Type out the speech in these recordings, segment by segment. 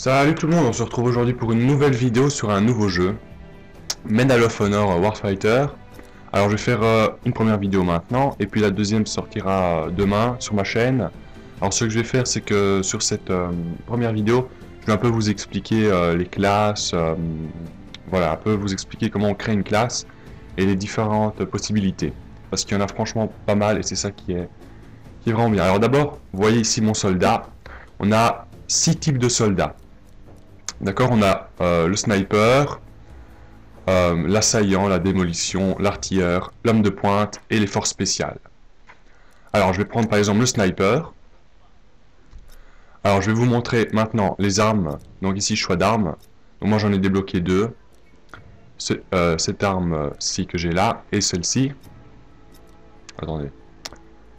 Salut tout le monde, on se retrouve aujourd'hui pour une nouvelle vidéo sur un nouveau jeu, Medal of Honor Warfighter. Alors je vais faire une première vidéo maintenant, et puis la deuxième sortira demain sur ma chaîne. Alors ce que je vais faire, c'est que sur cette première vidéo, je vais un peu vous expliquer les classes, voilà, un peu vous expliquer comment on crée une classe, et les différentes possibilités. Parce qu'il y en a franchement pas mal, et c'est ça qui est vraiment bien. Alors d'abord, vous voyez ici mon soldat, on a 6 types de soldats. D'accord, on a le sniper, l'assaillant, la démolition, l'artilleur, l'homme de pointe et les forces spéciales. Alors je vais prendre par exemple le sniper. Alors je vais vous montrer maintenant les armes. Donc ici choix d'armes. Donc moi j'en ai débloqué deux. Cette arme-ci que j'ai là et celle-ci. Attendez.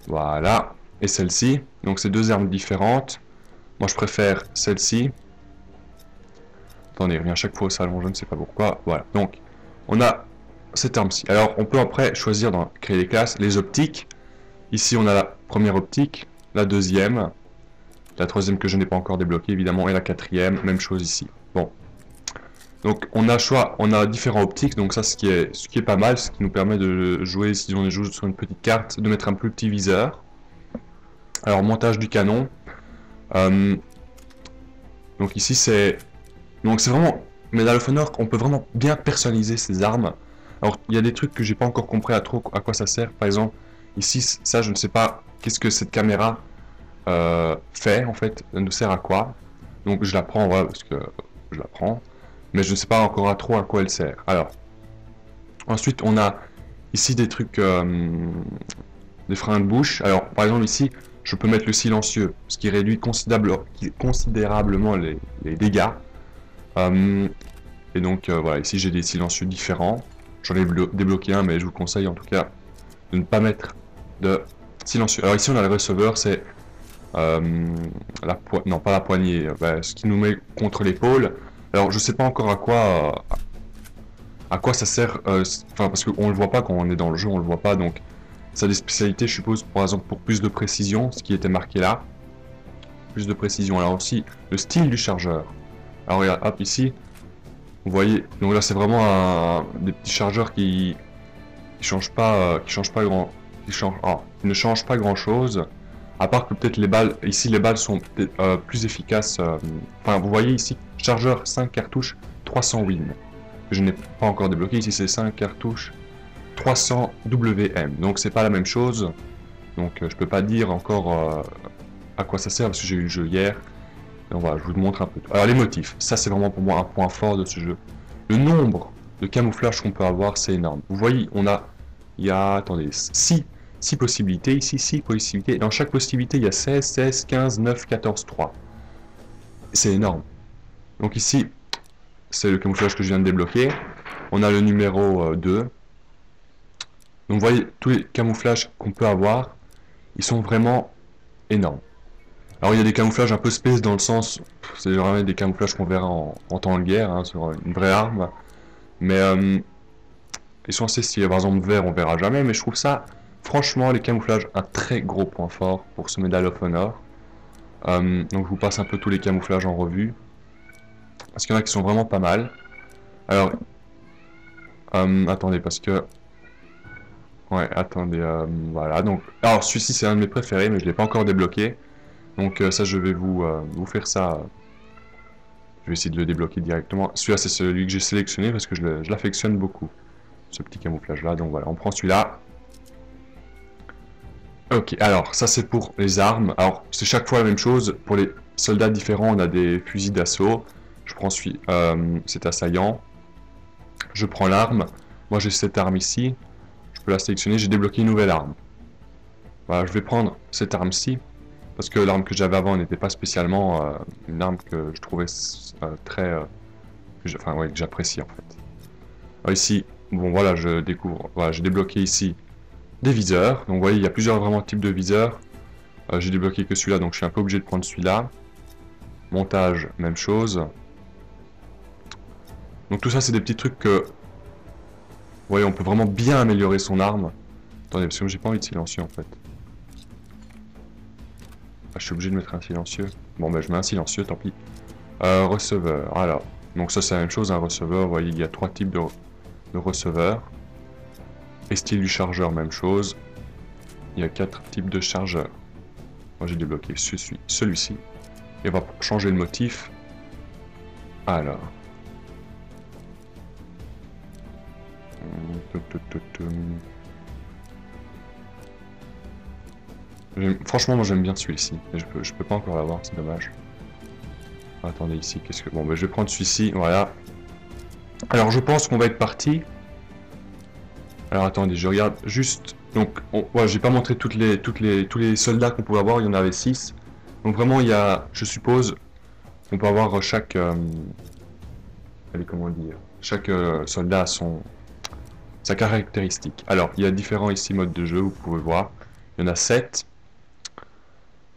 Voilà. Et celle-ci. Donc c'est deux armes différentes. Moi je préfère celle-ci. Attendez, il revient à chaque fois au salon, je ne sais pas pourquoi. Voilà, donc on a cette arme-ci. Alors on peut après choisir dans créer des classes, les optiques. Ici on a la première optique, la deuxième, la troisième que je n'ai pas encore débloquée évidemment, et la quatrième, même chose ici. Bon, donc on a différents optiques, donc ça ce qui est pas mal, ce qui nous permet de jouer, si on joue sur une petite carte, de mettre un plus petit viseur. Alors montage du canon. Donc ici c'est... Donc c'est vraiment, Medal of Honor, on peut vraiment bien personnaliser ses armes. Alors il y a des trucs que j'ai pas encore compris à quoi ça sert. Par exemple, ici, ça je ne sais pas qu'est-ce que cette caméra fait en fait, elle nous sert à quoi. Donc je la prends, voilà, parce que je la prends. Mais je ne sais pas encore à quoi elle sert. Alors, ensuite on a ici des trucs, des freins de bouche. Alors par exemple ici, je peux mettre le silencieux, ce qui réduit considérablement les dégâts. Et donc voilà, ici j'ai des silencieux différents. J'en ai débloqué un, mais je vous conseille en tout cas de ne pas mettre de silencieux. Alors ici on a le receveur, c'est non pas la poignée, ce qui nous met contre l'épaule. Alors je sais pas encore à quoi ça sert, enfin parce qu'on le voit pas quand on est dans le jeu, on le voit pas, donc ça a des spécialités, je suppose, par exemple pour plus de précision, ce qui était marqué là. Plus de précision. Alors aussi le style du chargeur. Alors regarde, hop, ici, vous voyez, donc là c'est vraiment des petits chargeurs qui ne changent pas grand chose, à part que peut-être les balles, ici les balles sont plus efficaces, enfin vous voyez ici, chargeur 5 cartouches 300 Win, que je n'ai pas encore débloqué, ici c'est 5 cartouches 300 WM, donc c'est pas la même chose, donc je peux pas dire encore à quoi ça sert parce que j'ai eu le jeu hier. Donc voilà, je vous montre un peu. Alors les motifs, ça c'est vraiment pour moi un point fort de ce jeu. Le nombre de camouflages qu'on peut avoir, c'est énorme. Vous voyez, il y a, attendez, 6 possibilités, ici 6 possibilités. Et dans chaque possibilité, il y a 16, 16, 15, 9, 14, 3. C'est énorme. Donc ici, c'est le camouflage que je viens de débloquer. On a le numéro 2. Donc vous voyez, tous les camouflages qu'on peut avoir, ils sont vraiment énormes. Alors il y a des camouflages un peu space dans le sens, c'est vraiment des camouflages qu'on verra en temps de guerre, hein, sur une vraie arme, mais ils sont assez stylés. Par exemple vert on verra jamais, mais je trouve ça, franchement les camouflages, un très gros point fort pour ce Medal of Honor. Donc je vous passe un peu tous les camouflages en revue, parce qu'il y en a qui sont vraiment pas mal. Alors, attendez, parce que... Ouais, attendez, voilà, donc... Alors celui-ci c'est un de mes préférés, mais je ne l'ai pas encore débloqué. Donc ça je vais vous faire ça, je vais essayer de le débloquer directement. Celui-là c'est celui que j'ai sélectionné parce que je l'affectionne beaucoup, ce petit camouflage là, donc voilà, on prend celui-là. Ok, alors ça c'est pour les armes, alors c'est chaque fois la même chose, pour les soldats différents on a des fusils d'assaut, je prends cet assaillant, je prends l'arme, moi j'ai cette arme ici, je peux la sélectionner, j'ai débloqué une nouvelle arme. Voilà, je vais prendre cette arme-ci. Parce que l'arme que j'avais avant n'était pas spécialement une arme que je trouvais très... que j'apprécie en fait. Alors ici, bon voilà, je découvre... Voilà, j'ai débloqué ici des viseurs. Donc vous voyez, il y a plusieurs vraiment types de viseurs. J'ai débloqué que celui-là, donc je suis un peu obligé de prendre celui-là. Montage, même chose. Donc tout ça, c'est des petits trucs que... Vous voyez, on peut vraiment bien améliorer son arme. Attendez, parce que j'ai pas envie de silencieux en fait. Je suis obligé de mettre un silencieux. Bon, ben je mets un silencieux, tant pis. Receveur, alors. Donc ça c'est la même chose, un receveur, vous voyez il y a 3 types de receveurs. Et style du chargeur, même chose. Il y a 4 types de chargeurs. Moi j'ai débloqué celui-ci. Et on va changer le motif. Alors. Franchement, moi j'aime bien celui-ci. Je peux pas encore l'avoir, c'est dommage. Attendez ici, qu'est-ce que... Bon, ben, je vais prendre celui-ci, voilà. Alors je pense qu'on va être parti. Alors attendez, je regarde juste... Donc, ouais, j'ai pas montré tous les soldats qu'on pouvait avoir, il y en avait 6. Donc vraiment, il y a, je suppose, on peut avoir chaque... allez, comment dire... Chaque soldat a sa caractéristique. Alors, il y a différents ici modes de jeu, vous pouvez voir. Il y en a 7.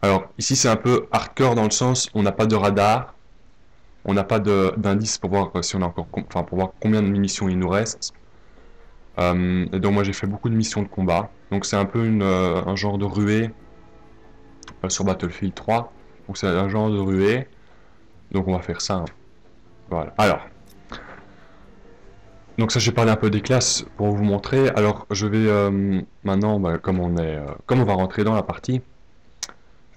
Alors, ici c'est un peu hardcore dans le sens, on n'a pas de radar. On n'a pas d'indice pour voir si on a encore, enfin pour voir combien de munitions il nous reste. Et donc moi j'ai fait beaucoup de missions de combat. Donc c'est un peu un genre de ruée sur Battlefield 3. Donc c'est un genre de ruée. Donc on va faire ça. Hein. Voilà. Alors. Donc ça j'ai parlé un peu des classes pour vous montrer. Alors je vais maintenant, bah, comme on va rentrer dans la partie,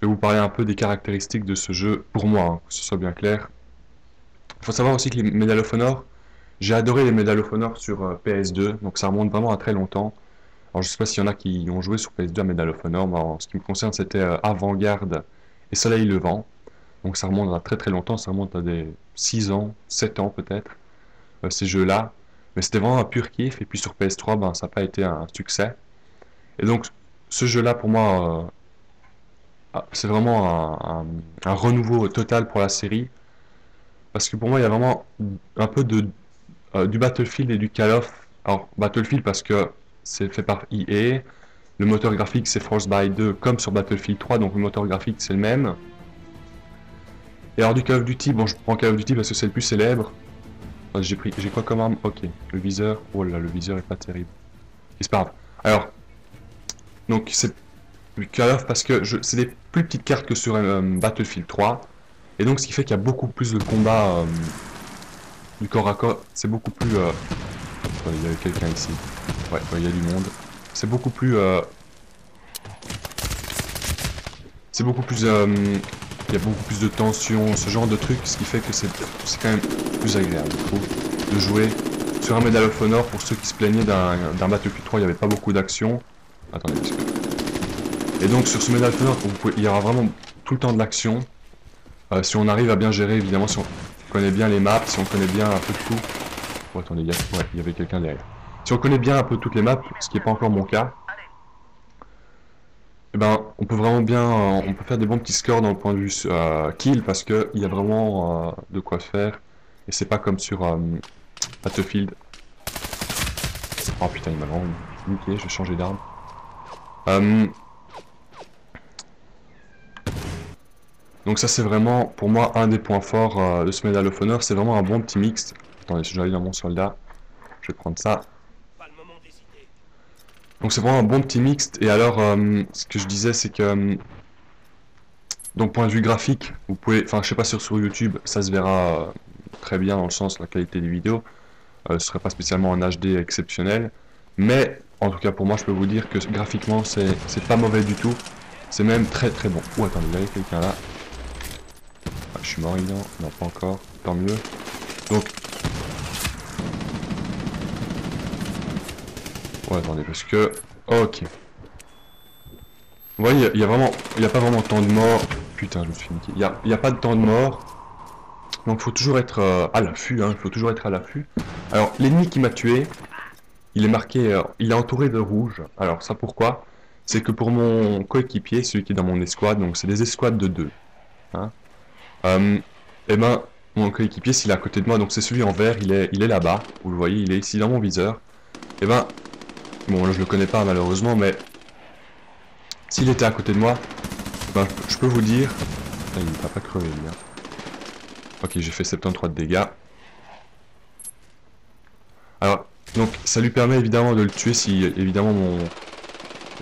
je vais vous parler un peu des caractéristiques de ce jeu pour moi, hein, que ce soit bien clair. Il faut savoir aussi que les Medal of Honor, j'ai adoré les Medal of Honor sur PS2, donc ça remonte vraiment à très longtemps. Alors je sais pas s'il y en a qui ont joué sur PS2 à Medal of Honor, mais en ce qui me concerne c'était Avant-Garde et Soleil Levant. Donc ça remonte à très très longtemps, ça remonte à des 6 ans, 7 ans peut-être, ces jeux-là. Mais c'était vraiment un pur kiff, et puis sur PS3, ben, ça n'a pas été un succès. Et donc ce jeu-là pour moi, c'est vraiment un renouveau total pour la série. Parce que pour moi, il y a vraiment un peu du Battlefield et du Call of. Alors, Battlefield parce que c'est fait par EA. Le moteur graphique, c'est Frostbite 2, comme sur Battlefield 3, donc le moteur graphique, c'est le même. Et alors, du Call of Duty, bon, je prends Call of Duty parce que c'est le plus célèbre. J'ai quoi comme arme? Ok, le viseur. Oh là, le viseur est pas terrible. C'est pas grave. Alors, donc, c'est du Call of parce que c'est des plus petites cartes que sur Battlefield 3. Et donc, ce qui fait qu'il y a beaucoup plus de combats du corps à corps. C'est beaucoup plus... Attendez, il y avait quelqu'un ici. Ouais, il y a du monde. C'est beaucoup plus... C'est beaucoup plus... il y a beaucoup plus de tension, ce genre de truc, ce qui fait que c'est quand même plus agréable, je trouve, de jouer sur un Medal of Honor. Pour ceux qui se plaignaient d'un Battlefield 3, il n'y avait pas beaucoup d'action. Attendez, parce que... Et donc, sur ce Medal of Honor, il y aura vraiment tout le temps de l'action. Si on arrive à bien gérer, évidemment, si on connaît bien les maps, si on connaît bien un peu tout. Oh, attendez, il y avait quelqu'un derrière. Si on connaît bien un peu toutes les maps, ce qui n'est pas encore mon cas, eh ben, on peut vraiment bien, on peut faire des bons petits scores dans le point de vue kill, parce qu'il y a vraiment de quoi faire. Et c'est pas comme sur Battlefield. Oh putain, il m'a vraiment niqué, je vais changer d'arme. Donc ça c'est vraiment pour moi un des points forts de ce Medal of Honor, c'est vraiment un bon petit mix. Attendez, si j'arrive dans mon soldat, je vais prendre ça. Donc c'est vraiment un bon petit mix. Et alors ce que je disais c'est que donc point de vue graphique, vous pouvez, enfin je sais pas sur YouTube, ça se verra très bien dans le sens la qualité des vidéos. Ce serait pas spécialement en HD exceptionnel, mais en tout cas pour moi je peux vous dire que graphiquement c'est pas mauvais du tout. C'est même très très bon. Oh attendez, il y avait quelqu'un là. Ah, je suis mort évidemment, non pas encore, tant mieux. Donc... Ouais attendez parce que... Ok. Vous voyez, il y a vraiment... Il n'y a pas vraiment de temps de mort. Putain je me suis niqué. Il n'y a pas de temps de mort. Donc il faut toujours être à l'affût, hein. Il faut toujours être à l'affût. Alors l'ennemi qui m'a tué, il est marqué... il est entouré de rouge. Alors ça pourquoi? C'est que pour mon coéquipier, celui qui est dans mon escouade, donc c'est des escouades de 2. Hein. Et ben mon coéquipier s'il est à côté de moi, donc c'est celui en vert, il est là-bas, vous le voyez, il est ici dans mon viseur. Et ben, bon là je le connais pas malheureusement, mais s'il était à côté de moi, ben, je peux vous dire, ah, il va pas crever lui. Hein. Ok, j'ai fait 73 de dégâts. Alors, donc ça lui permet évidemment de le tuer si évidemment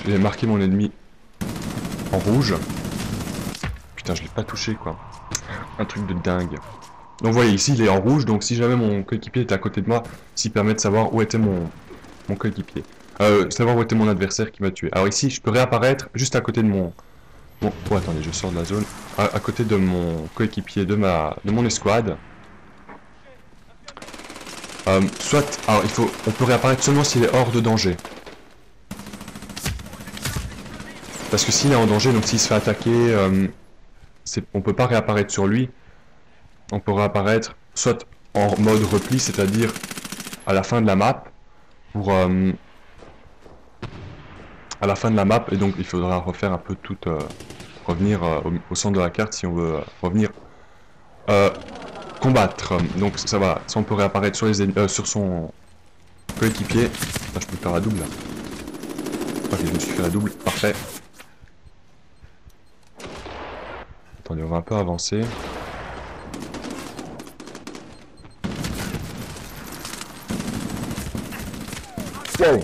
j'ai marqué mon ennemi en rouge. Putain, je l'ai pas touché quoi. Un truc de dingue. Donc vous voyez, ici il est en rouge, donc si jamais mon coéquipier était à côté de moi, s'il permet de savoir où était mon coéquipier. Savoir où était mon adversaire qui m'a tué. Alors ici, je peux réapparaître juste à côté de mon... Bon, oh, attendez, je sors de la zone. À côté de mon coéquipier, de mon escouade. Soit, alors on peut réapparaître seulement s'il est hors de danger. Parce que s'il est en danger, donc s'il se fait attaquer, on peut pas réapparaître sur lui. On peut réapparaître soit en mode repli, c'est-à-dire à la fin de la map, pour à la fin de la map, et donc il faudra refaire un peu tout, revenir au centre de la carte si on veut revenir combattre. Donc ça va, ça on peut réapparaître sur sur son coéquipier. Là, je peux faire la double là. Ok, je me suis fait la double, parfait. Attendez, on va un peu avancer. Wow.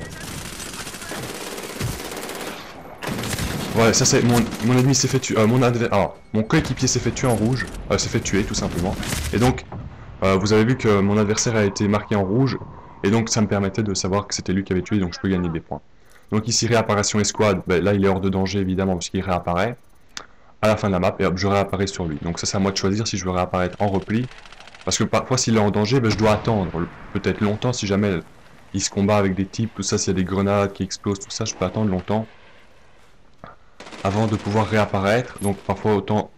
Ouais, ça c'est mon ennemi s'est fait tuer, mon coéquipier s'est fait tuer en rouge, s'est fait tuer tout simplement. Et donc, vous avez vu que mon adversaire a été marqué en rouge, et donc ça me permettait de savoir que c'était lui qui avait tué, donc je peux gagner des points. Donc ici réapparition escouade, ben, là il est hors de danger évidemment parce qu'il réapparaît à la fin de la map, et hop, je réapparais sur lui. Donc ça c'est à moi de choisir si je veux réapparaître en repli, parce que parfois s'il est en danger, ben, je dois attendre peut-être longtemps si jamais il se combat avec des types, tout ça, s'il y a des grenades qui explosent, tout ça, je peux attendre longtemps avant de pouvoir réapparaître. Donc parfois autant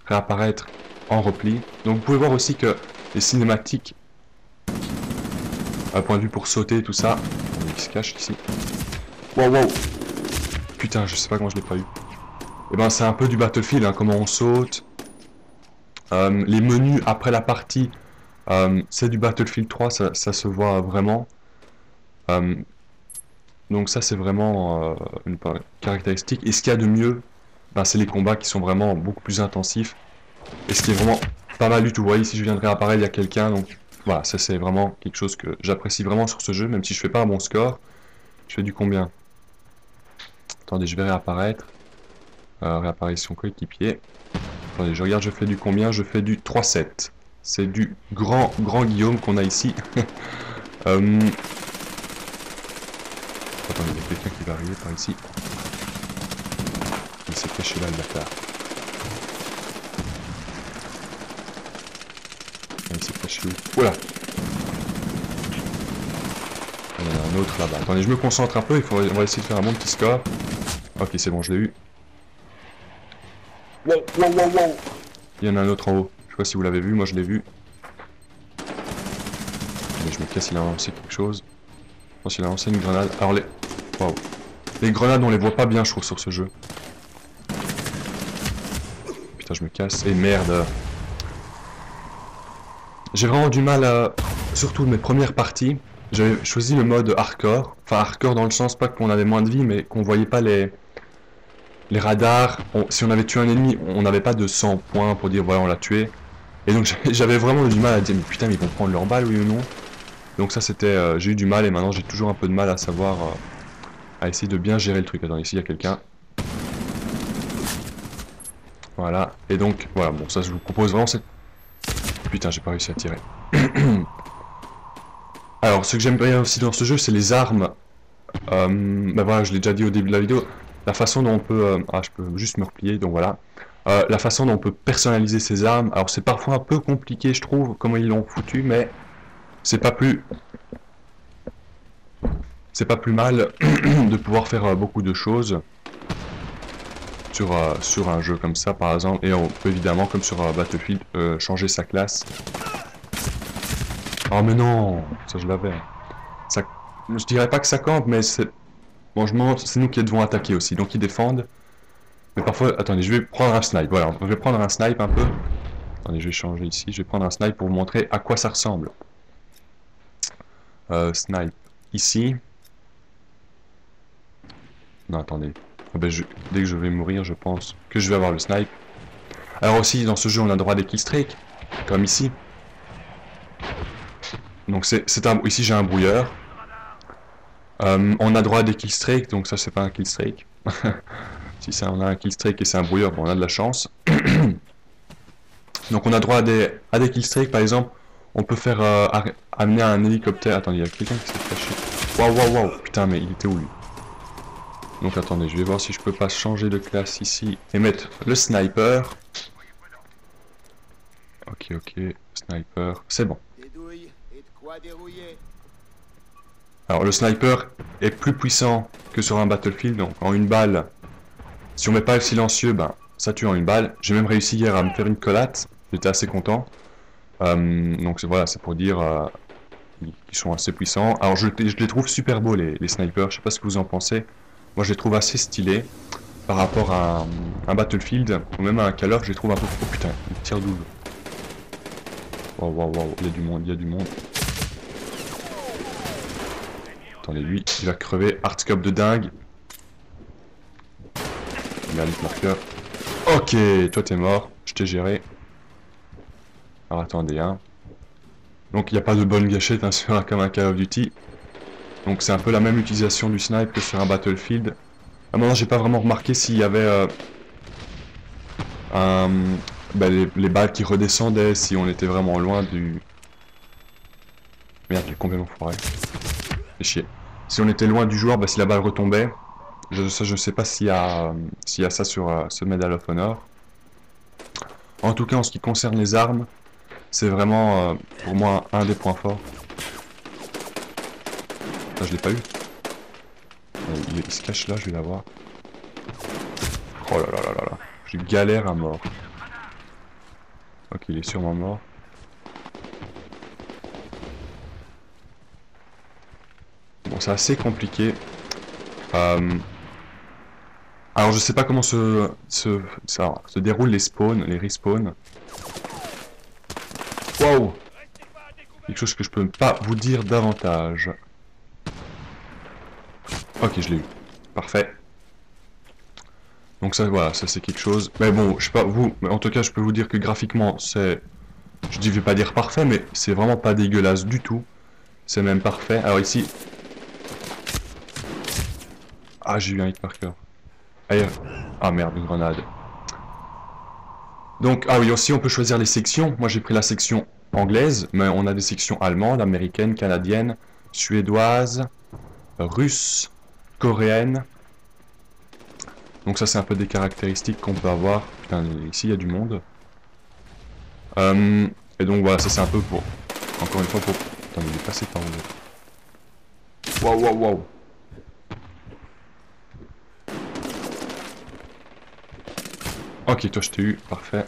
réapparaître en repli. Donc vous pouvez voir aussi que les cinématiques, à point de vue pour sauter, tout ça, il se cache ici. Wow, wow. Putain, je sais pas comment je l'ai pas eu. Et ben c'est un peu du Battlefield, hein, comment on saute. Les menus après la partie, c'est du Battlefield 3, ça se voit vraiment. Donc ça c'est vraiment une caractéristique. Et ce qu'il y a de mieux, ben, c'est les combats qui sont vraiment beaucoup plus intensifs. Et ce qui est vraiment pas mal du tout. Vous voyez, si je viens de réapparaître, il y a quelqu'un. Donc voilà, ça c'est vraiment quelque chose que j'apprécie vraiment sur ce jeu, même si je fais pas un bon score. Je fais du combien? Attendez, je vais réapparaître. Réapparition coéquipier. Attendez, je regarde, je fais du combien? Je fais du 3-7. C'est du grand Guillaume qu'on a ici. Attendez, il y a quelqu'un qui va arriver par ici. Il s'est caché là, le bâtard. Il s'est caché où? Voilà. Il y en a un autre là-bas. Attendez, je me concentre un peu, on va essayer de faire un bon petit score. Ok, c'est bon, je l'ai eu. Wow, wow, wow, wow. Il y en a un autre en haut. Je sais pas si vous l'avez vu, moi je l'ai vu. Mais je me casse, il a lancé quelque chose. Je pense qu'il a lancé une grenade. Alors les... Wow. Les grenades, on les voit pas bien, je trouve, sur ce jeu. Putain, je me casse. Et merde. J'ai vraiment du mal à... Surtout mes premières parties, j'avais choisi le mode hardcore. Enfin, hardcore dans le sens, pas qu'on avait moins de vie, mais qu'on voyait pas les radars. Si on avait tué un ennemi, on n'avait pas de 100 points pour dire, voilà, on l'a tué. Et donc, j'avais vraiment du mal à dire, mais putain, mais ils vont prendre leur balle, oui ou non? Donc ça, c'était... j'ai eu du mal, et maintenant, j'ai toujours un peu de mal à savoir... à essayer de bien gérer le truc. Attends, ici, il y a quelqu'un. Voilà. Et donc, voilà, bon, ça, je vous propose vraiment cette... Putain, j'ai pas réussi à tirer. Alors, ce que j'aime bien aussi dans ce jeu, c'est les armes. Bah voilà, je l'ai déjà dit au début de la vidéo. La façon dont on peut... ah, je peux juste me replier, donc voilà. La façon dont on peut personnaliser ses armes. Alors, c'est parfois un peu compliqué, je trouve, comment ils l'ont foutu, mais... C'est pas plus mal de pouvoir faire beaucoup de choses sur un jeu comme ça, par exemple. Et on peut évidemment, comme sur Battlefield, changer sa classe. Oh mais non, ça je l'avais. Ça, je dirais pas que ça campe, mais c'est... Bon, c'est nous qui devons attaquer aussi, donc ils défendent. Mais parfois... Attendez, je vais prendre un snipe, voilà, je vais prendre un snipe un peu. Attendez, je vais changer ici, je vais prendre un snipe pour vous montrer à quoi ça ressemble. Snipe ici. Non, attendez. Ah ben, dès que je vais mourir, je pense que je vais avoir le snipe. Alors aussi, dans ce jeu, on a droit des killstreaks, comme ici. Donc ici, j'ai un brouilleur. On a droit à des killstreaks, donc ça, c'est pas un killstreak. Si on a un killstreak et c'est un brouilleur, bon, on a de la chance. Donc on a droit à des killstreaks par exemple. On peut faire amener un hélicoptère. Attendez, il y a quelqu'un qui s'est caché. Waouh, waouh, waouh. Putain, mais il était où lui? Donc attendez, je vais voir si je peux pas changer de classe ici et mettre le sniper. Ok, ok, sniper, c'est bon. Alors le sniper est plus puissant que sur un battlefield, donc en une balle, si on met pas le silencieux, ben ça tue en une balle. J'ai même réussi hier à me faire une collate, j'étais assez content. Donc voilà, c'est pour dire qu'ils sont assez puissants. Alors je les trouve super beaux les snipers, je sais pas ce que vous en pensez. Moi je les trouve assez stylés par rapport à un Battlefield ou même à un Call of, je les trouve un peu... Oh putain, il tire double. Waouh, waouh, waouh, il y a du monde, il y a du monde. Attendez, lui, il va crever. Hardscope de dingue. Regardez le marqueur. Ok, toi t'es mort, je t'ai géré. Alors attendez, hein. Donc il n'y a pas de bonne gâchette hein, sur comme un Call of Duty. Donc c'est un peu la même utilisation du snipe que sur un Battlefield. À un moment j'ai pas vraiment remarqué s'il y avait les balles qui redescendaient, si on était vraiment loin du... Merde, j'ai complètement foiré. C'est chier. Si on était loin du joueur, si la balle retombait, je sais pas s'il y a ça sur ce Medal of Honor. En tout cas, en ce qui concerne les armes, c'est vraiment pour moi un des points forts. Ça, je l'ai pas eu. Il se cache là, je vais l'avoir. Oh là là là là là. Je galère à mort. Ok, il est sûrement mort. Bon, c'est assez compliqué. Alors, je sais pas comment se déroulent les spawns, les respawns. Waouh! Quelque chose que je peux pas vous dire davantage. Ok, je l'ai eu. Parfait. Donc ça, voilà, ça c'est quelque chose. Mais bon, je sais pas vous, mais en tout cas, je peux vous dire que graphiquement, c'est... Je vais pas dire parfait, mais c'est vraiment pas dégueulasse du tout. C'est même parfait. Alors ici... Ah, j'ai eu un hit marker. Ailleurs. Ah merde, une grenade. Donc, ah oui, aussi on peut choisir les sections. Moi j'ai pris la section anglaise, mais on a des sections allemandes, américaines, canadiennes, suédoises, russes, coréennes. Donc ça c'est un peu des caractéristiques qu'on peut avoir. Putain, ici il y a du monde. Et donc voilà, ça c'est un peu pour... Encore une fois pour... Attends, il est passé par où? Waouh, waouh, waouh. Ok, toi je t'ai eu, parfait.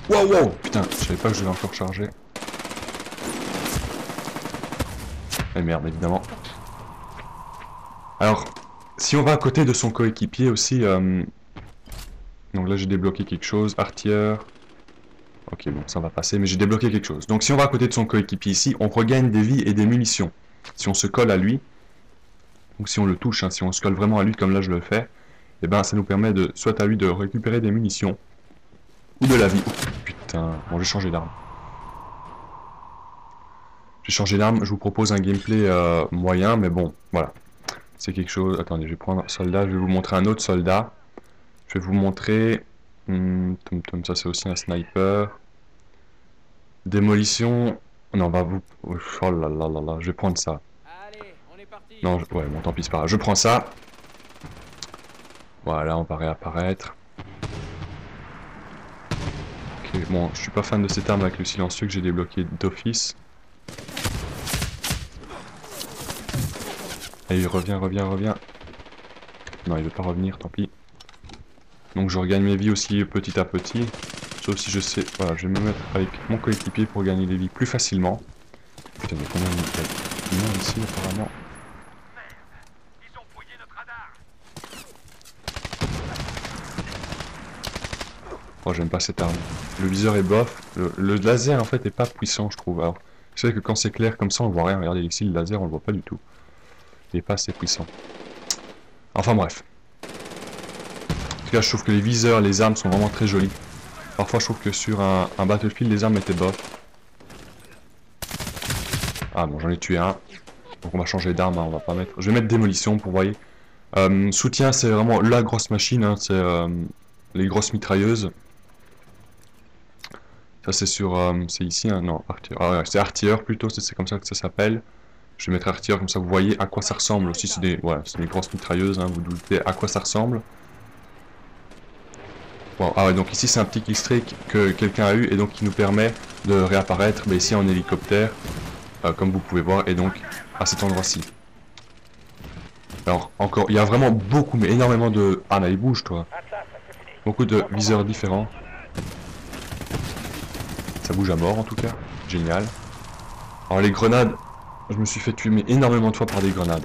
Waouh, waouh. Putain, je savais pas que je devais encore charger. Et merde, évidemment. Alors, si on va à côté de son coéquipier aussi... Donc là j'ai débloqué quelque chose, artilleur... Ok, bon, ça va passer, mais j'ai débloqué quelque chose. Donc si on va à côté de son coéquipier ici, on regagne des vies et des munitions. Si on se colle à lui, ou si on le touche, hein, si on se colle vraiment à lui comme là je le fais, et ben ça nous permet de, soit à lui de récupérer des munitions, ou de la vie. Oh, putain, bon j'ai changé d'arme. J'ai changé d'arme, je vous propose un gameplay moyen, mais bon, voilà. C'est quelque chose... Attendez, je vais prendre un soldat, je vais vous montrer un autre soldat. Je vais vous montrer... ça c'est aussi un sniper. Démolition... Non, on va vous... Oh là là là là, je vais prendre ça. Allez, on est parti. Non, ouais, bon, tant pis, c'est pas grave. Je prends ça. Voilà, on va réapparaître. Ok, bon, je suis pas fan de cette arme avec le silencieux que j'ai débloqué d'office. Allez, reviens. Non, il veut pas revenir, tant pis. Donc je regagne mes vies aussi petit à petit. Sauf si je sais... Voilà, je vais me mettre avec mon coéquipier pour gagner des vies plus facilement. Putain, mais combien de monde ici, apparemment. Ils ont fouillé notre radar. Oh, j'aime pas cette arme. Le viseur est bof. Le laser, en fait, est pas puissant, je trouve. Alors, c'est vrai que quand c'est clair comme ça, on voit rien. Regardez ici, le laser, on le voit pas du tout. Il est pas assez puissant. Enfin, bref. En tout cas, je trouve que les viseurs, les armes sont vraiment très jolies. Parfois, je trouve que sur un Battlefield, les armes étaient bof. Ah, bon, j'en ai tué un. Donc, on va changer d'arme, hein, on va pas mettre... Je vais mettre démolition, pour vous voyez. Soutien, c'est vraiment la grosse machine, hein, c'est les grosses mitrailleuses. Ça c'est sur, c'est ici, hein, non, Artillery. Ah, ouais, c'est Artillery plutôt, c'est comme ça que ça s'appelle. Je vais mettre Artillery comme ça vous voyez à quoi ça ressemble aussi, c'est des, voilà, c'est des grosses mitrailleuses, hein, vous doutez à quoi ça ressemble. Bon, ah ouais, donc ici c'est un petit killstreak que quelqu'un a eu et donc qui nous permet de réapparaître ici en hélicoptère, comme vous pouvez voir, et donc à cet endroit-ci. Alors encore, il y a vraiment beaucoup, mais énormément de... Ah là, il bouge toi. Beaucoup de viseurs différents. Ça bouge à mort en tout cas, génial. Alors les grenades, je me suis fait tuer mais énormément de fois par des grenades.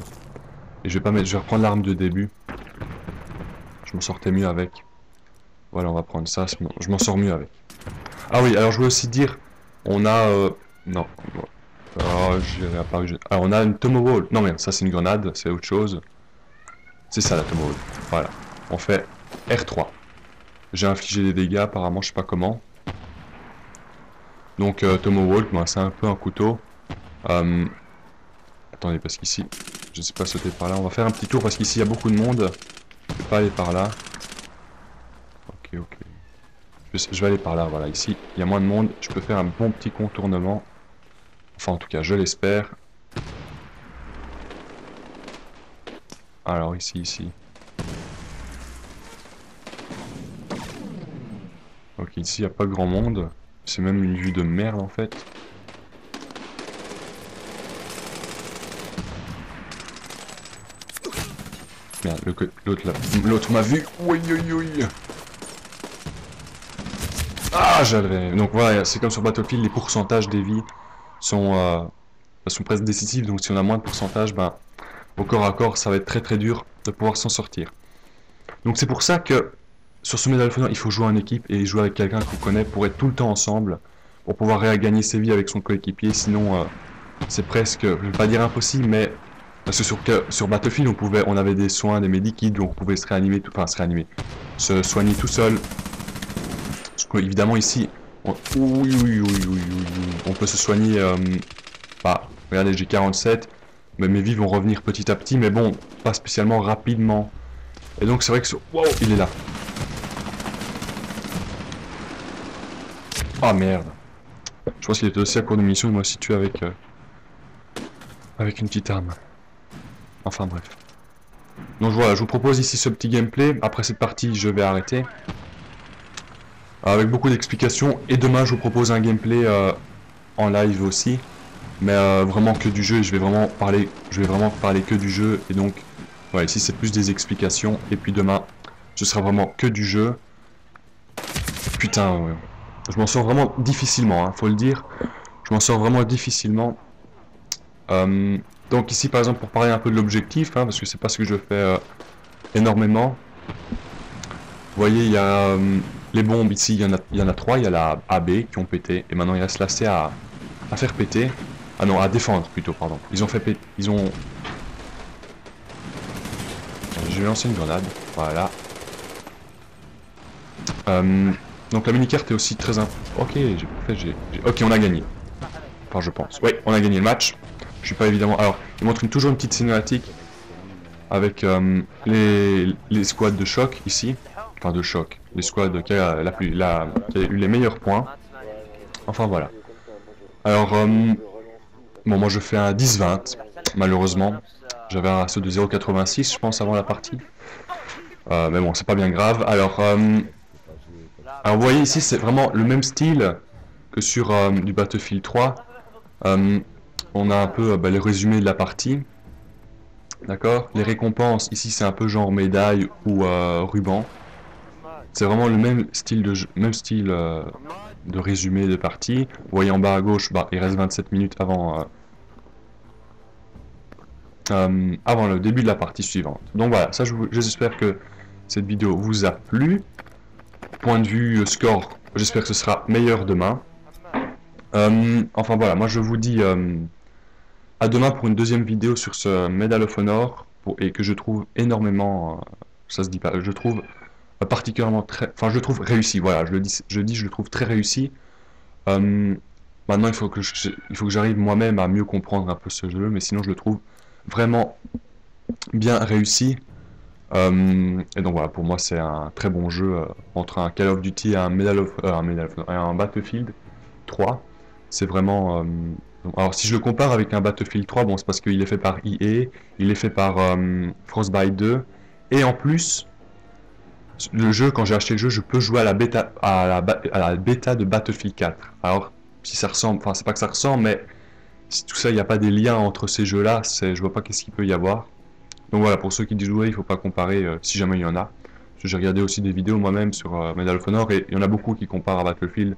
Et je vais pas mettre, je vais reprendre l'arme de début. Je m'en sortais mieux avec. Voilà, on va prendre ça, je m'en sors mieux avec. Ah oui, alors je voulais aussi dire, on a... non, oh, j'ai apparu... Alors on a une Tomahawk. Non mais ça c'est une grenade, c'est autre chose. C'est ça la Tomahawk. Voilà, on fait R3. J'ai infligé des dégâts apparemment, je sais pas comment. Donc Tomahawk, ben, c'est un peu un couteau. Attendez, parce qu'ici, je ne sais pas sauter par là. On va faire un petit tour parce qu'ici il y a beaucoup de monde. Je vais pas aller par là. Ok, ok. Je vais aller par là, voilà. Ici, il y a moins de monde. Je peux faire un bon petit contournement. Enfin, en tout cas, je l'espère. Alors, ici. Ok, ici, il n'y a pas grand monde. C'est même une vue de merde, en fait. Merde, l'autre m'a vu. Oui, oui, oui. Ah, j'avais. Donc voilà, c'est comme sur Battlefield, les pourcentages des vies sont presque décisifs. Donc si on a moins de pourcentage, ben, au corps à corps, ça va être très très dur de pouvoir s'en sortir. Donc c'est pour ça que sur ce Medal of Honor, il faut jouer en équipe et jouer avec quelqu'un qu'on connaît pour être tout le temps ensemble, pour pouvoir regagner ses vies avec son coéquipier. Sinon, c'est presque, je vais pas dire impossible, mais parce que sur Battlefield, on avait des soins, des medikits, donc on pouvait se réanimer, se soigner tout seul. Parce que, évidemment ici, on peut se soigner. Bah, regardez, j'ai 47, mais mes vies vont revenir petit à petit, mais bon, pas spécialement rapidement. Et donc c'est vrai que wow, il est là. Ah merde. Je pense qu'il était aussi à court de munitions, et moi aussi tué avec une petite arme. Enfin bref. Donc voilà, je vous propose ici ce petit gameplay. Après cette partie, je vais arrêter. Avec beaucoup d'explications. Et demain, je vous propose un gameplay en live aussi. Mais vraiment que du jeu. Et je vais vraiment parler que du jeu. Et donc, voilà, ici c'est plus des explications. Et puis demain, ce sera vraiment que du jeu. Putain, ouais. Je m'en sors vraiment difficilement, hein, faut le dire. Je m'en sors vraiment difficilement. Donc ici par exemple pour parler un peu de l'objectif, hein, parce que c'est pas ce que je fais énormément. Vous voyez il y a les bombes ici, il y en a 3, il y a la AB qui ont pété, et maintenant il reste la C à faire péter. Ah non, à défendre plutôt, pardon. Ils ont fait péter, je vais lancer une grenade, voilà. Donc la mini-carte est aussi très ok, ok, on a gagné. Enfin je pense, oui, on a gagné le match. Je suis pas évidemment... Alors, il montre toujours une petite cinématique avec les squads de choc ici. Enfin, de choc. Les squads qui a eu les meilleurs points. Enfin, voilà. Alors, bon, moi je fais un 10-20, malheureusement. J'avais un ratio de 0,86, je pense, avant la partie. Mais bon, c'est pas bien grave. Alors, vous voyez ici, c'est vraiment le même style que sur du Battlefield 3. On a un peu le résumé de la partie. D'accord. Les récompenses, ici c'est un peu genre médaille ou ruban. C'est vraiment le même style de résumé de partie. Vous voyez en bas à gauche, bah, il reste 27 minutes avant le début de la partie suivante. Donc voilà, ça j'espère que cette vidéo vous a plu. Point de vue score, j'espère que ce sera meilleur demain. Enfin voilà, moi je vous dis à demain pour une deuxième vidéo sur ce Medal of Honor et que je trouve énormément, ça se dit pas, je trouve particulièrement enfin je trouve réussi, voilà, je le trouve très réussi. Maintenant il faut que j'arrive moi-même à mieux comprendre un peu ce jeu, mais sinon je le trouve vraiment bien réussi. Et donc voilà, pour moi c'est un très bon jeu entre un Call of Duty et un un Battlefield. 3. C'est vraiment... alors si je le compare avec un Battlefield 3, bon c'est parce qu'il est fait par EA, il est fait par Frostbite 2, et en plus, le jeu, quand j'ai acheté le jeu, je peux jouer à la bêta, à la bêta de Battlefield 4. Alors, si ça ressemble, enfin c'est pas que ça ressemble, mais si tout ça, il n'y a pas des liens entre ces jeux-là, je vois pas qu'est-ce qu'il peut y avoir. Donc voilà, pour ceux qui disent jouer, il faut pas comparer si jamais il y en a. J'ai regardé aussi des vidéos moi-même sur Medal of Honor et il y en a beaucoup qui comparent à Battlefield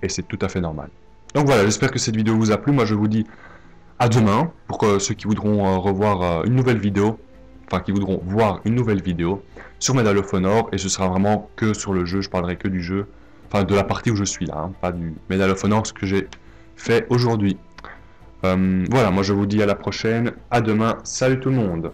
et c'est tout à fait normal. Donc voilà, j'espère que cette vidéo vous a plu. Moi je vous dis à demain pour ceux qui voudront revoir une nouvelle vidéo, enfin qui voudront voir une nouvelle vidéo sur Medal of Honor et ce sera vraiment que sur le jeu, je parlerai que du jeu, enfin de la partie où je suis là, hein, pas du Medal of Honor, ce que j'ai fait aujourd'hui. Voilà, moi je vous dis à la prochaine, à demain, salut tout le monde.